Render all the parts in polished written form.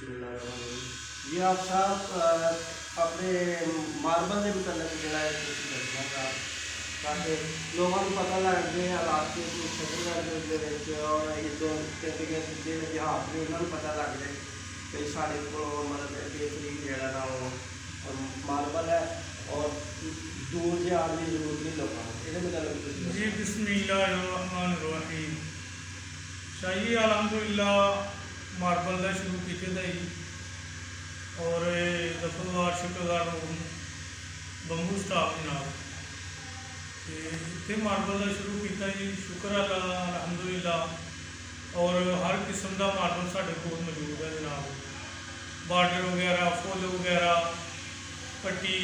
जी आप साहब अपने मार्बल के मुतलक जोड़ा है दसना साहब ताकि लोगों को पता लग जाए हालात के शक्ल और हिंदू के इतिहास भी उन्होंने पता लग जाए कि साढ़े को मतलब बेहतरीन जोड़ा ना वो और मार्बल है और दूर से आने की जरूरत नहीं लोगों को ये मतलब जी बिस्मिल्लाहिर्रहमानिर्रहीम शाही अलहमदुलिल्लाह मार्बल का शुरू किए ही और दफादार शुक्रदार बंबू स्टाफ जनाब इतने मार्बल का शुरू किया जी शुक्र अल्लाह अलहमदुलिल्लाह और हर किस्म का मार्बल साढ़े को मौजूद है जनाब बार्डर वगैरह फुल वगैरह पट्टी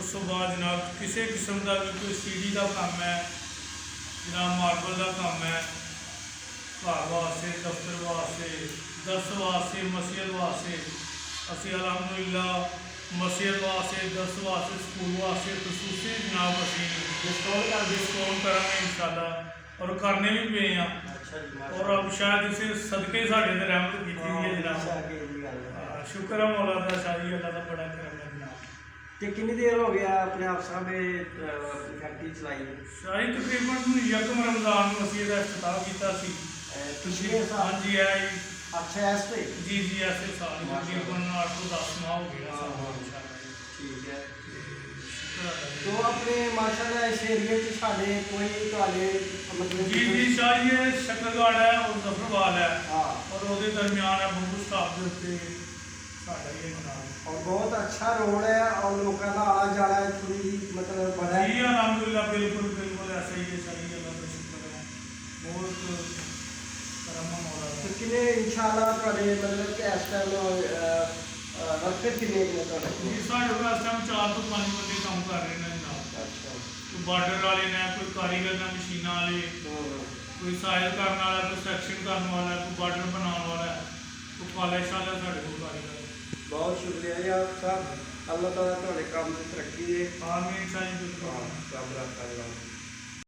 उस तो बाद जनाब किसी किस्म का भी कोई सीढ़ी का काम है जनाब मार्बल का काम है घर वास्ते दफ्तर वास्ते दर्स वास्ते मसीहत वास्ते असी अलहमदुलिल्लाह मसीहत वास्ते दर्स वास्ते स्कूल वास्ते खसूसी जनाब असी डिस्काउंट करेंगे इंशाल्लाह और करने भी पे हैं और अब शायद इसे सदके साढ़े ते रहमत की है जनाब शुक्र है मौला का शाही अल्लाह का बड़ा करम है जनाब तो कितनी देर हो गया अपने आप साहब फैक्ट्री चलाई शाही तकरीबन यकम रमज़ान में असी इसका इफ्तिताह किया पिछले साल हाँ जी है अच्छा ऐसे जी जी ऐसे साल तकरीबन 8 से 10 माह हो गया ठीक है तो अपने माशाल्लाह इस एरिया च साडे कोई तुहाडे मतलब जी जी शाही है शक्लगढ़ है और जफरवाल है हाँ और उसके दरमियान है बंबू स्टाफ के उत्ते साडा ये नाम और बहुत अच्छा रोड है और लोगों का आना जाना थोड़ी मतलब बड़ा जी अलहमदुलिल्लाह बिल्कुल बिल्कुल ऐसा ही है शाही अल्लाह का शुक्र है बहुत करम है मौला तो का किने इंशाल्लाह तुहाडे मतलब कि इस टाइम वर्कर किने ने तुहाडे जी साढ़े को इस टाइम 4 तो 5 बंदे काम कर रहे हैं जनाब अच्छा कोई बार्डर वाले ने कोई कारीगर ने मशीन वाले कोई साइल करने वाला कोई सेक्शन करने वाला कोई बार्डर बनाने वाला कोई पॉलिश वाला साढ़े को कारीगर बहुत शुक्रिया जी आप साहब अल्लाह ताला तुहाडे काम में तरक्की दे आमीन शाही बिल्कुल हाँ सब रखा